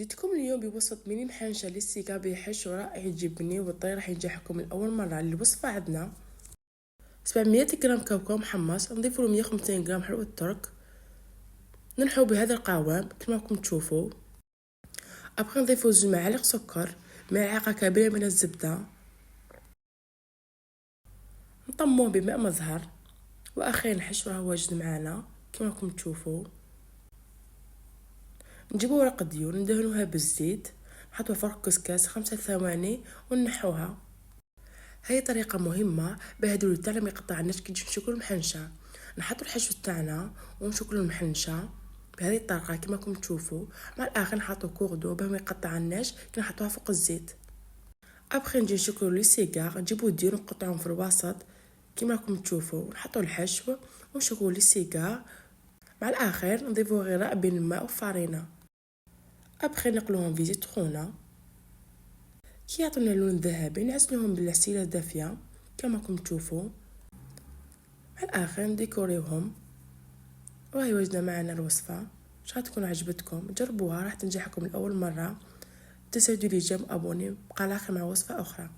جيتكم اليوم بوصفة ميني محنشة للسيكا بحشو رائع يجبني والطريقة راح ينجحكم لأول مرة. الوصفة عندنا 700 جرام كاوكاو محمص، نضيف له 150 جرام حلوى الترك، ننحو بهذا القوام كما راكم تشوفوا. أبقى نضيفو 2 معالق سكر، ملعقة كبيرة من الزبدة، نطموه بماء مزهر، وأخيرا الحشو راه واجد معنا كما راكم تشوفوا. نجيبو ورق ديور ندهنوها بالزيت، نحطوها في كسكاس 5 ثواني ونحوها. هاي طريقة مهمة بهدول تاعنا ما يقطعناش كي نشكلو المحنشة. نحطو الحشو تاعنا ونشكلو المحنشة بهذه الطريقة كما راكم تشوفوا. مع الاخر نحطو كوردو باه ما يقطعناش كي نحطوها فوق الزيت. ابخي نجي نشكلو لي سيجار، نجيبو الديور نقطعوهم في الوسط كما راكم تشوفوا، نحطو الحشو ونشكلو لي سيجار. مع الاخر نضيفو غراء بين الماء وفارينة. ابخي نقلوهم في زيت خونة كي يعطونا لون ذهبي، نعسلوهم بالعسيلة دافية كما راكم تشوفوا. على الاخر نديكوريوهم. وهي وجدنا معنا الوصفة. ان شاء الله تكون عجبتكم، جربوها راح تنجحكم لاول مرة. تسعدوا لي جيم ابوني، بقى الاخر مع وصفة اخرى.